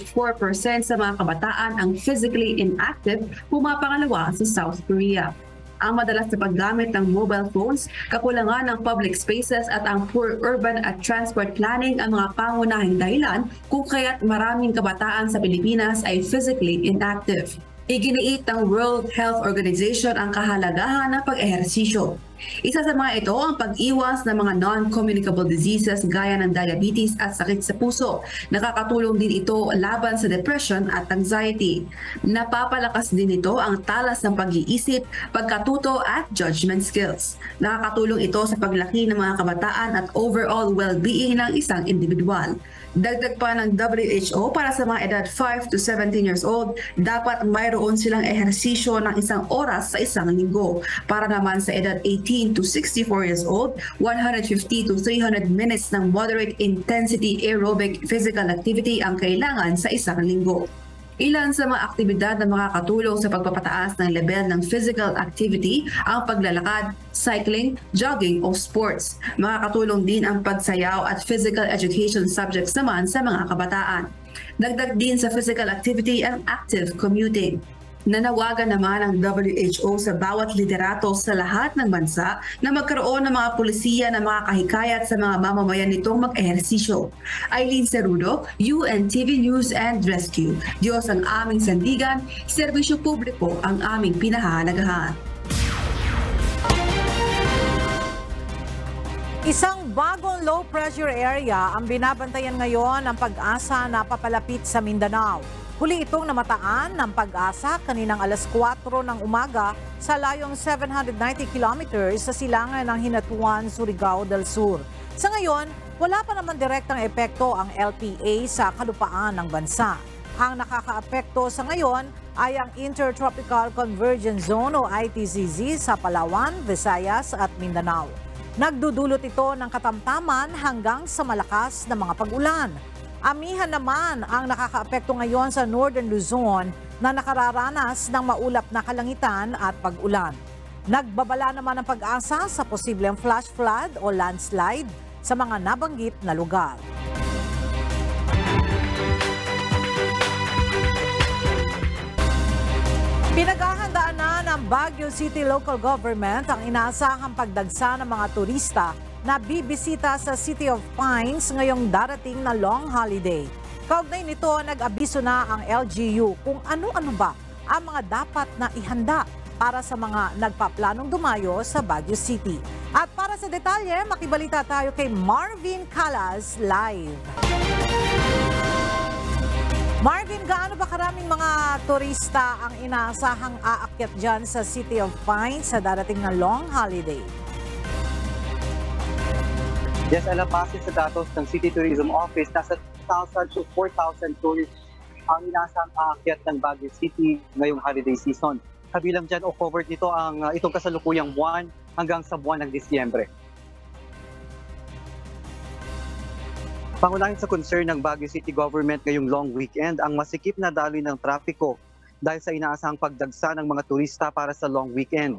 sa mga kabataan ang physically inactive, pumapangalawa sa South Korea. Ang madalas na paggamit ng mobile phones, kakulangan ng public spaces at ang poor urban at transport planning ang mga pangunahing dahilan kung kaya't maraming kabataan sa Pilipinas ay physically inactive. Iginiit ng World Health Organization ang kahalagahan ng pag-ehersisyo. Isa sa mga ito ang pag-iwas ng mga non-communicable diseases gaya ng diabetes at sakit sa puso. Nakakatulong din ito laban sa depression at anxiety. Napapalakas din ito ang talas ng pag-iisip, pagkatuto at judgment skills. Nakakatulong ito sa paglaki ng mga kabataan at overall well-being ng isang individual. Dagdag pa ng WHO para sa mga edad 5 to 17 years old, dapat mayroon silang ehersisyo ng 1 oras sa isang linggo. Para naman sa edad 18 to 64 years old, 150 to 300 minutes ng moderate intensity aerobic physical activity ang kailangan sa isang linggo. Ilan sa mga aktibidad na makakatulong sa pagpapataas ng level ng physical activity ang paglalakad, cycling, jogging o sports. Makakatulong din ang pagsayaw at physical education subjects naman sa mga kabataan. Dagdag din sa physical activity ang active commuting. Nanawagan naman ang WHO sa bawat liderato sa lahat ng bansa na magkaroon ng mga pulisiya na makakahikayat sa mga mamamayan nitong mag-ehersisyo. Aileen Cerudo, UNTV News and Rescue. Diyos ang aming sandigan, serbisyo publiko ang aming pinahahalagahan. Isang bagong low-pressure area ang binabantayan ngayon ng Pag-asa na papalapit sa Mindanao. Huli itong namataan ng Pag-asa kaninang alas 4 ng umaga sa layong 790 kilometers sa silangan ng Hinatuan, Surigao del Sur. Sa ngayon, wala pa naman direktang epekto ang LPA sa kalupaan ng bansa. Ang nakakaapekto sa ngayon ay ang Intertropical Convergence Zone o ITCZ sa Palawan, Visayas at Mindanao. Nagdudulot ito ng katamtaman hanggang sa malakas na mga pag-ulan. Amihan naman ang nakakaapekto ngayon sa Northern Luzon na nakararanas ng maulap na kalangitan at pag-ulan. Nagbabala naman ang Pag-asa sa posibleng flash flood o landslide sa mga nabanggit na lugar. Pinaghahandaan na ng Baguio City Local Government ang inaasahang pagdagsa ng mga turista na bibisita sa City of Pines ngayong darating na long holiday. Kaugnay nito, nag-abiso na ang LGU kung ano-ano ba ang mga dapat na ihanda para sa mga nagpaplanong dumayo sa Baguio City. At para sa detalye, makibalita tayo kay Marvin Calas live. Marvin, gaano ba karaming mga turista ang inaasahang aakyat dyan sa City of Pines sa darating na long holiday? Yes, base sa datos ng City Tourism Office, nasa 2,000 to 4,000 tourists ang inaasahang aakyat ng Baguio City ngayong holiday season. Kabilang dyan o covered nito ang itong kasalukuyang buwan hanggang sa buwan ng Disyembre. Pangunahin sa concern ng Baguio City Government ngayong long weekend ang masikip na daloy ng trapiko dahil sa inaasahang pagdagsa ng mga turista para sa long weekend.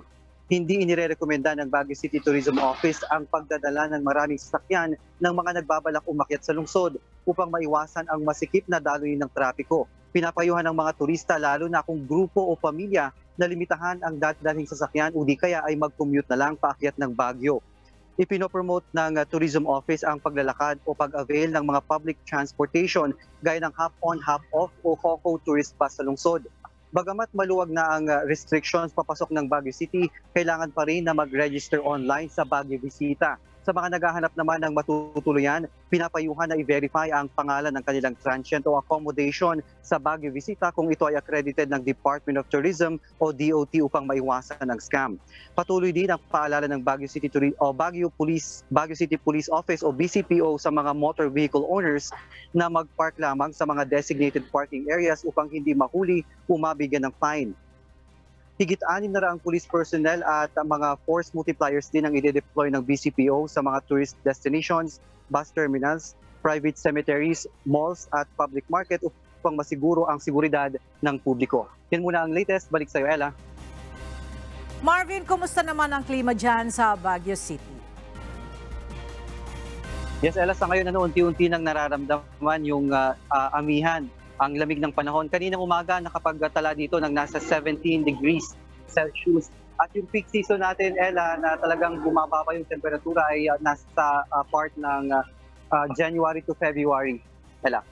Hindi inirekomenda ng Baguio City Tourism Office ang pagdadala ng maraming sasakyan ng mga nagbabalak umakyat sa lungsod upang maiwasan ang masikip na daloy ng trapiko. Pinapayuhan ng mga turista lalo na kung grupo o pamilya na limitahan ang dadalhing sasakyan o di kaya ay mag-commute na lang paakyat ng Baguio. Ipinopromote ng Tourism Office ang paglalakad o pag-avail ng mga public transportation gaya ng hop-on, hop-off o HOCO tourist bus sa lungsod. Bagamat maluwag na ang restrictions papasok ng Baguio City, kailangan pa rin na mag-register online sa Baguio Visita. Sa mga naghahanap naman ng matutuluyan, pinapayuhan na i-verify ang pangalan ng kanilang transient o accommodation sa Baguio Visita kung ito ay accredited ng Department of Tourism o DOT upang maiwasan ng scam. Patuloy din ang paalala ng Baguio City Police Office o BCPO sa mga motor vehicle owners na mag-park lamang sa mga designated parking areas upang hindi mahuli o mabigyan ng fine. Higit 600 police personnel at mga force multipliers din ang i-deploy ng BCPO sa mga tourist destinations, bus terminals, private cemeteries, malls at public market upang masiguro ang seguridad ng publiko. Yan muna ang latest. Balik sa iyo, Ella. Marvin, kumusta naman ang klima dyan sa Baguio City? Yes, Ella, sa ngayon unti-unti nang nararamdaman yung amihan. Ang lamig ng panahon. Kaninang umaga nakapagtala dito ng nasa 17 degrees Celsius. At yung peak season natin, Ella, na talagang bumaba pa yung temperatura ay nasa part ng January to February. Ella.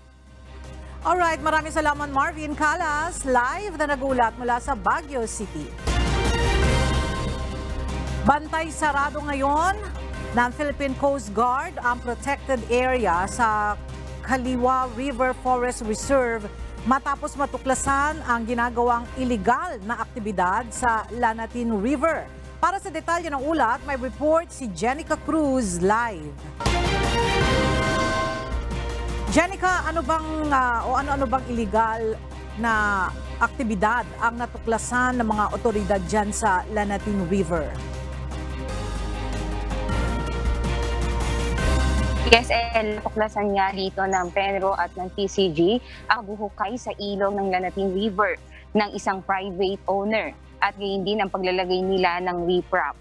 Alright, maraming salamat Marvin Calas, live na nagulat mula sa Baguio City. Bantay sarado ngayon ng Philippine Coast Guard ang protected area sa Kaliwa River Forest Reserve matapos matuklasan ang ginagawang illegal na aktibidad sa Lanatin River. Para sa detalye ng ulat, may report si Jenica Cruz live. Jenica, ano bang illegal na aktibidad ang natuklasan ng mga otoridad dyan sa Lanatin River? Yes, natuklasan nga dito ng Penro at ng PCG ang buhukay sa ilog ng Lanatin River ng isang private owner at gayon din ang paglalagay nila ng riprap.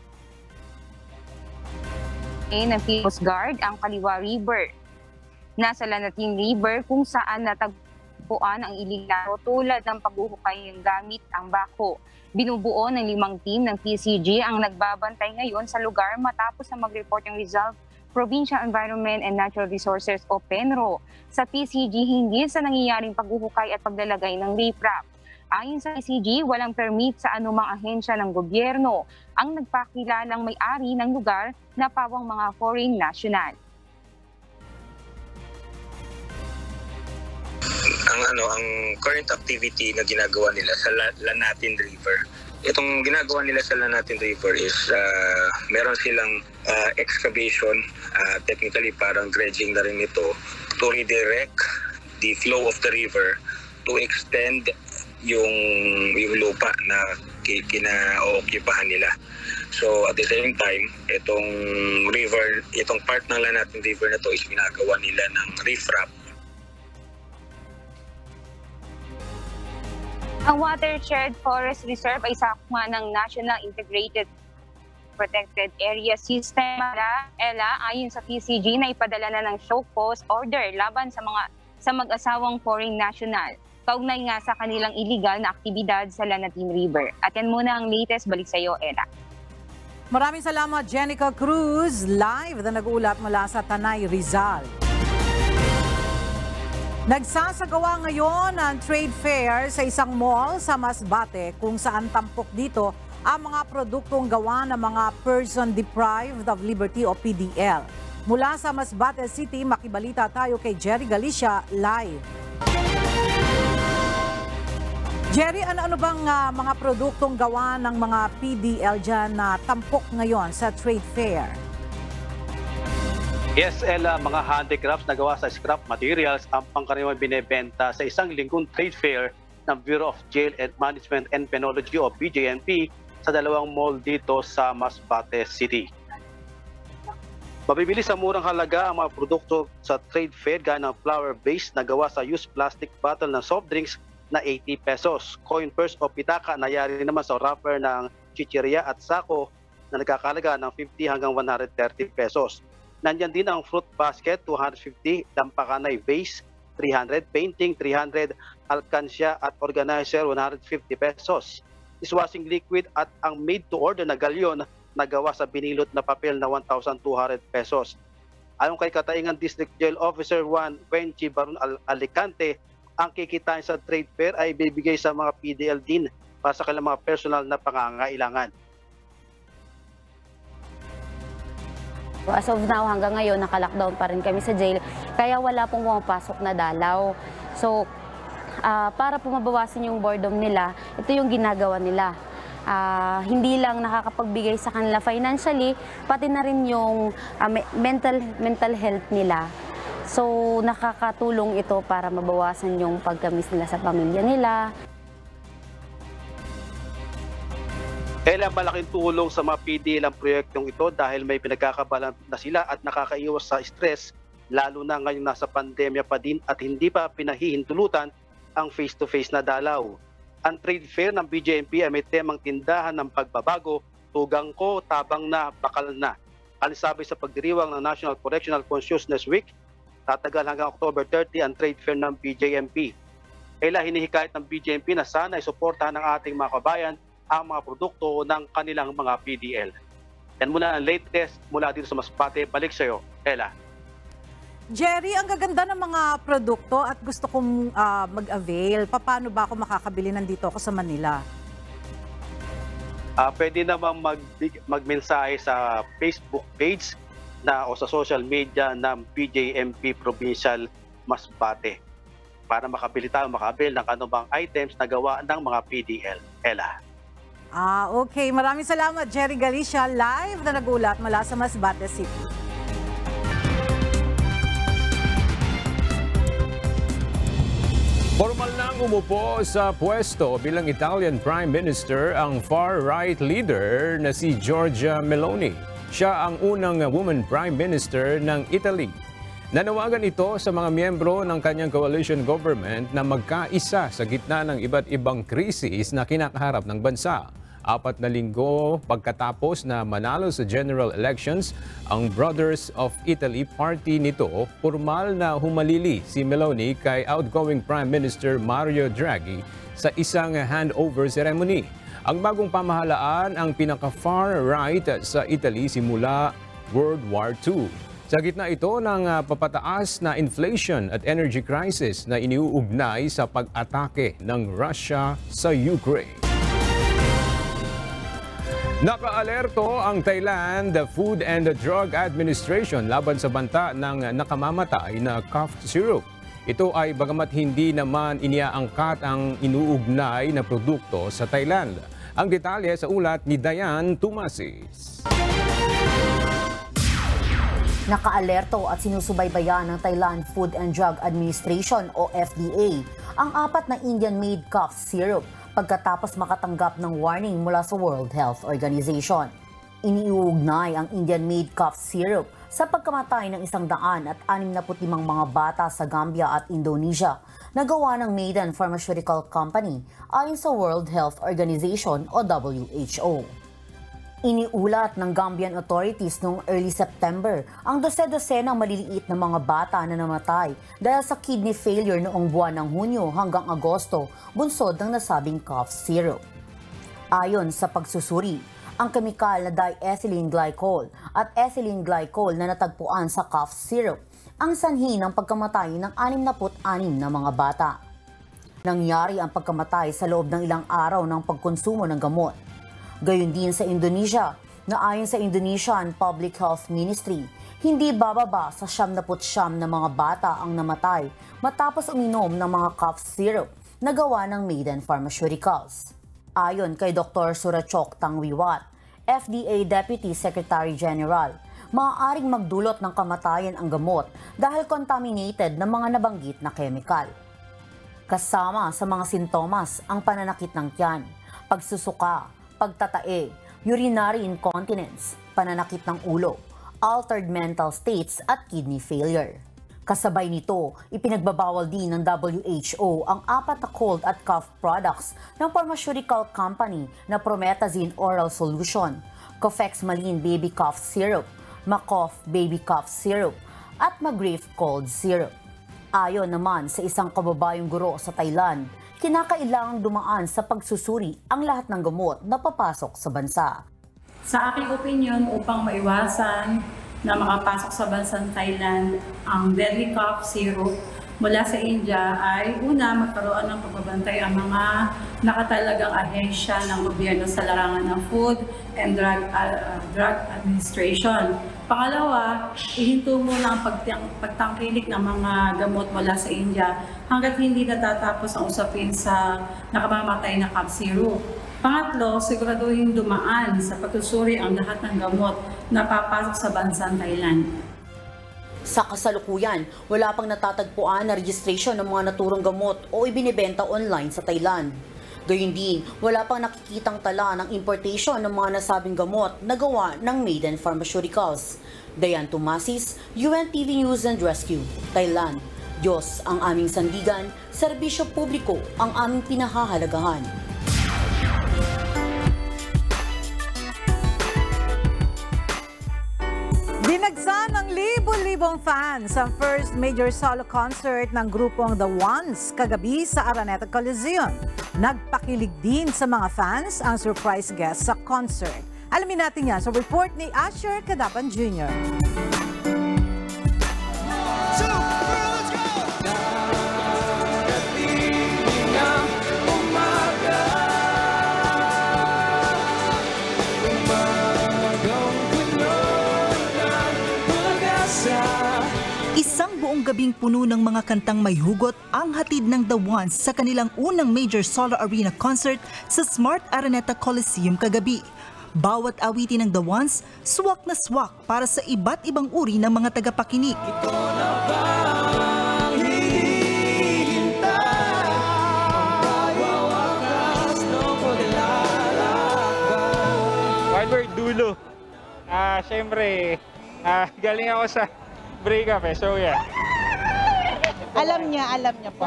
Ng Coast Guard ang Kaliwa River. Nasa Lanatin River kung saan natagpuan ang iligal tulad ng paghuhukay ng gamit ang bako. Binubuo ng 5 team ng PCG ang nagbabantay ngayon sa lugar matapos na mag-report ng Rizal Provincial Environment and Natural Resources o PENRO sa PCG hinggil sa nangyayaring paghuhukay at paglalagay ng riprap. Ayon sa PCG, walang permit sa anumang ahensya ng gobyerno ang nagpakilalang may-ari ng lugar na pawang mga foreign national. Ang current activity na ginagawa nila sa Lanatin River. Itong ginagawa nila sa Lanatin River is meron silang excavation, technically parang dredging na rin ito, to redirect the flow of the river to extend yung lupa na kina-occupyhan nila. So at the same time, itong part ng Lanatin River na to is ginagawa nila ng riprap. Ang Watershed Forest Reserve ay sakma ng National Integrated Protected Area System. Ella, ayon sa PCG na ipadala na ng show cause order laban sa mag-asawang foreign national. Kaugnay nga sa kanilang illegal na aktibidad sa Lanatin River. At yan muna ang latest. Balik sa iyo, Ella. Maraming salamat, Jenica Cruz, live na nag-uulat mula sa Tanay, Rizal. Nagsasagawa ngayon ang trade fair sa isang mall sa Masbate kung saan tampok dito ang mga produktong gawa ng mga person deprived of liberty o PDL. Mula sa Masbate City, makibalita tayo kay Jerry Galicia live. Jerry, ano bang mga produktong gawa ng mga PDL dyan na tampok ngayon sa trade fair? Yes, Ella, mga handicrafts na gawa sa scrap materials ang pangkaraniwang binebenta sa isang linggong trade fair ng Bureau of Jail and Management and Penology o BJMP sa dalawang mall dito sa Masbate City. Mabibili sa murang halaga ang mga produkto sa trade fair gaya ng flower base na gawa sa used plastic bottle ng soft drinks na 80 pesos. Coin purse o pitaka na yari naman sa wrapper ng chichirya at sako na nagkakalaga ng 50 hanggang 130 pesos. Nandyan din ang fruit basket, 250, dampakanay vase, 300, painting, 300, alkansya at organizer, 150 pesos. Dishwashing liquid at ang made-to-order na galyon na gawa sa binilot na papel na 1,200 pesos. Ayon kay Kataingan District Jail Officer 1, Wenchi Barun Alicante, ang kikitain sa trade fair ay ibibigay sa mga PDL din para sa kanilang mga personal na pangangailangan. As of now, hanggang ngayon, naka-lockdown pa rin kami sa jail, kaya wala pong pumapasok na dalaw. So, para po mabawasan yung boredom nila, ito yung ginagawa nila. Hindi lang nakakapagbigay sa kanila financially, pati na rin yung mental health nila. So, nakakatulong ito para mabawasan yung pagkamis nila sa pamilya nila. Kailan malaking tulong sa mga PDL ang proyektong ito dahil may pinagkakabalan na sila at nakakaiwas sa stress, lalo na ngayon nasa pandemya pa din at hindi pa pinahihintulutan ang face-to-face na dalaw. Ang trade fair ng BJMP ay may temang tindahan ng pagbabago, tugang ko, tabang na, bakal na. Kalisabay sa pagdiriwang ng National Correctional Consciousness Week, tatagal hanggang October 30 ang trade fair ng BJMP. Kailan hinihikayat ng BJMP na sana isuportahan ng ating mga kabayan ang mga produkto ng kanilang mga PDL. Yan muna ang latest mula dito sa Masbate. Balik sa iyo, Ella. Jerry, ang gaganda ng mga produkto at gusto kong mag-avail. Paano ba ako makakabili nandito ako sa Manila? Pwede namang magmensahe sa Facebook page o sa social media ng BJMP Provincial Masbate para makabili tayo, makabil ng anumang items na gawa ng mga PDL. Ella. Okay. Maraming salamat, Jerry Galicia, live na nag-ulat mula sa Masbate City. Formal nang umupo sa pwesto bilang Italian Prime Minister ang far-right leader na si Giorgia Meloni. Siya ang unang woman Prime Minister ng Italy. Nanawagan ito sa mga miyembro ng kanyang coalition government na magkaisa sa gitna ng iba't ibang krisis na kinakaharap ng bansa. 4 na linggo pagkatapos na manalo sa general elections, ang Brothers of Italy party nito, formal na humalili si Meloni kay outgoing Prime Minister Mario Draghi sa isang handover ceremony. Ang bagong pamahalaan ang pinaka-far-right sa Italy simula World War II. Sa gitna ito ng papataas na inflation at energy crisis na iniuugnay sa pag-atake ng Russia sa Ukraine. Naka-alerto ang Thailand Food and Drug Administration laban sa banta ng nakamamatay na cough syrup. Ito ay bagamat hindi naman iniaangkat ang inuugnay na produkto sa Thailand. Ang detalye sa ulat ni Dayan Tumasis. Naka-alerto at sinusubaybayan ng Thailand Food and Drug Administration o FDA ang 4 na Indian-made cough syrup pagkatapos makatanggap ng warning mula sa World Health Organization. Iniuugnay ang Indian-made cough syrup sa pagkamatay ng 165 mga bata sa Gambia at Indonesia na gawa ng Maiden Pharmaceutical Company ayon sa World Health Organization o WHO. Iniulat ng Gambian authorities noong early September ang dose-dosenang maliliit na mga bata na namatay dahil sa kidney failure noong buwan ng Hunyo hanggang Agosto bunsod ng nasabing cough syrup. Ayon sa pagsusuri, ang kemikal na diethylene glycol at ethylene glycol na natagpuan sa cough syrup ang sanhi ng pagkamatay ng 66 na mga bata. Nangyari ang pagkamatay sa loob ng ilang araw ng pagkonsumo ng gamot. Gayon din sa Indonesia, na ayon sa Indonesian Public Health Ministry, hindi bababa sa 79 na mga bata ang namatay matapos uminom ng mga cough syrup na gawa ng Maiden Pharmaceuticals. Ayon kay Dr. Surachok Tangwiwat, FDA Deputy Secretary General, maaaring magdulot ng kamatayan ang gamot dahil contaminated ng mga nabanggit na chemical. Kasama sa mga sintomas ang pananakit ng tiyan, pagsusuka, pagtatae, urinary incontinence, pananakit ng ulo, altered mental states at kidney failure. Kasabay nito, ipinagbabawal din ng WHO ang 4 na cold at cough products ng pharmaceutical company na Promethazine Oral Solution, Cofexmalin Baby Cough Syrup, Macof Baby Cough Syrup, at Magriff Cold Syrup. Ayon naman sa isang kababayang guro sa Thailand, kinakailangang dumaan sa pagsusuri ang lahat ng gamot na papasok sa bansa. Sa aking opinion, upang maiwasan na makapasok sa bansang Thailand ang deadly cough syrup, mula sa India ay una, magkaroon ng pagbabantay ang mga nakatalagang ahensya ng gobyerno sa larangan ng Food and Drug Administration. Pangalawa, ihinto muna ang pagtangkilik ng mga gamot mula sa India hanggat hindi natatapos ang usapin sa nakamamatay na cough syrup. Pangatlo, siguraduhin dumaan sa pagsusuri ang lahat ng gamot na papasok sa bansang Thailand. Sa kasalukuyan, wala pang natatagpuan na registration ng mga naturang gamot o ibinibenta online sa Thailand. Gayun din, wala pang nakikitang tala ng importation ng mga nasabing gamot na gawa ng Maiden Pharmaceuticals. Dayan Tomasis, UNTV News and Rescue, Thailand. Diyos ang aming sandigan, serbisyo publiko ang aming pinahahalagahan. Dinagsa ng libo-libong fans ang first major solo concert ng grupong The Ones kagabi sa Araneta Coliseum. Nagpakilig din sa mga fans ang surprise guest sa concert. Alamin natin yan sa report ni Asher Cadapan Jr. Isang buong gabing puno ng mga kantang may hugot ang hatid ng The Ones sa kanilang unang major solo arena concert sa Smart Araneta Coliseum kagabi. Bawat awitin ng The Ones, swak na swak para sa iba't ibang uri ng mga tagapakinig. Albert Dulo. Siyempre, galing ako sa breakup so yeah. Alam niya po.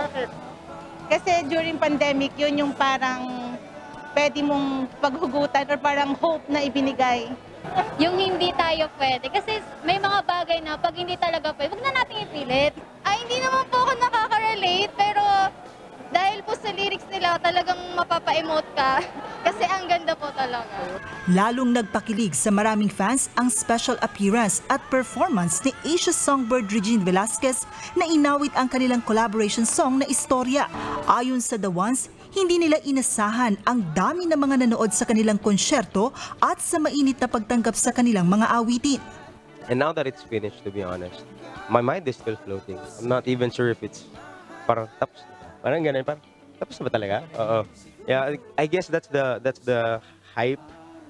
Kasi during pandemic, yun yung parang pwede mong paghugutan or parang hope na ibinigay. Yung hindi tayo pwede. Kasi may mga bagay na pag hindi talaga pwede, huwag na natin ipilit. Hindi naman po ako nakaka-relate, pero dahil po sa lyrics nila, talagang mapapa-emote ka. Kasi ang ganda po talaga. Lalong nagpakilig sa maraming fans ang special appearance at performance ni Asia songbird Regine Velasquez na inawit ang kanilang collaboration song na Istorya. Ayon sa The Ones, hindi nila inasahan ang dami ng mga nanood sa kanilang konsyerto at sa mainit na pagtanggap sa kanilang mga awitin. And now that it's finished, to be honest, my mind is still floating. I'm not even sure if it's parang tapos. Parang ganun, parang tapos na ba talaga? Oo. Yeah, I guess that's the hype.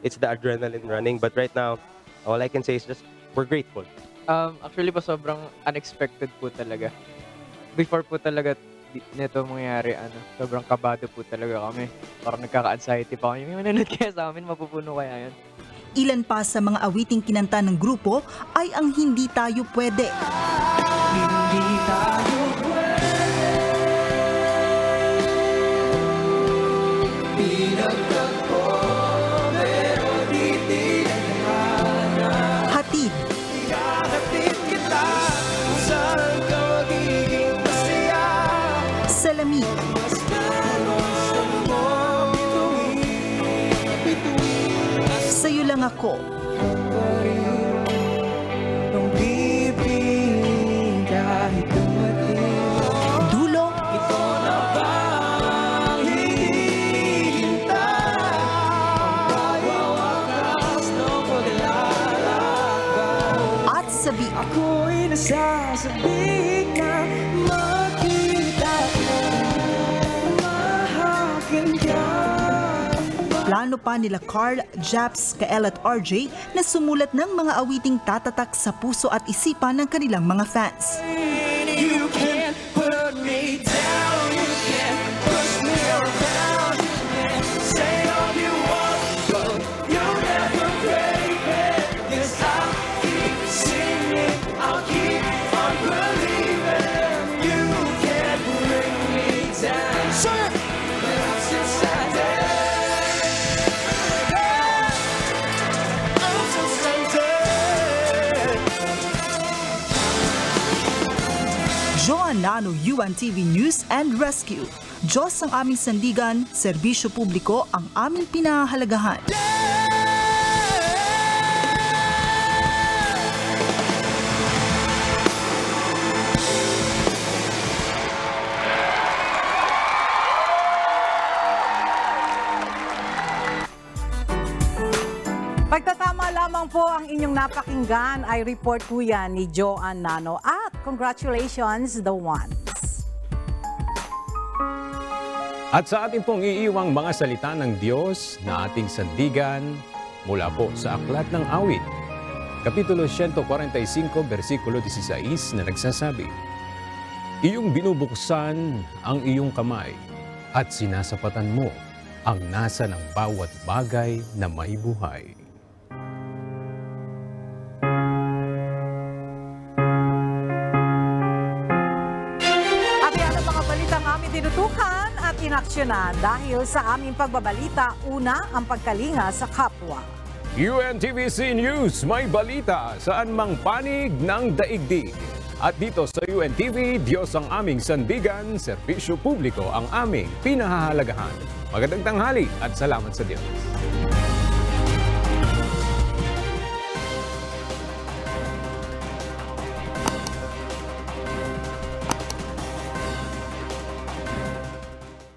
It's the adrenaline running. But right now, all I can say is just we're grateful. Actually po sobrang unexpected po talaga. Before po talaga nito mangyari, sobrang kabado po talaga kami. Parang nagkaka-anxiety pa kami. May manonood kaya sa amin, mapupuno kaya yan. Ilan pa sa mga awiting kinanta ng grupo ay ang Hindi Tayo Pwede. Hindi tayo Hatid. Salamin. Sa'yo lang ako. Dulo. At sabi. Ako'y nasasabik na makita ka, mahakin ka. Plano pa nila Carl, Japs, Kael at RJ na sumulat ng mga awiting tatatak sa puso at isipan ng kanilang mga fans. You can't put me down, you can't push me around, you can't say all you want, but you'll never break it. Yes, I'll keep singing, I'll keep on believing. You can't bring me down. That's inside it. I'm so Joan Nano, UNTV News and Rescue. Diyos ang aming sandigan, serbisyo publiko ang aming pinahahalagahan. lamang po ang inyong napakinggan ay report po yan ni Joanne Nano. At congratulations, the ones. At sa ating pong iiwang mga salita ng Diyos na ating sandigan mula po sa Aklat ng Awit, Kapitulo 145, versikulo 16 na nagsasabi, iyong binubuksan ang iyong kamay at sinasapatan mo ang nasa ng bawat bagay na may buhay. At yan ang mga balitang aming tinutukan at inaksyonan dahil sa aming pagbabalita, una ang pagkalinga sa kapwa. UNTVC News, may balita saan mang panig ng daigdig. At dito sa UNTV, Diyos ang aming sandigan, serbisyo publiko ang aming pinahahalagahan. Magandang tanghali at salamat sa Diyos.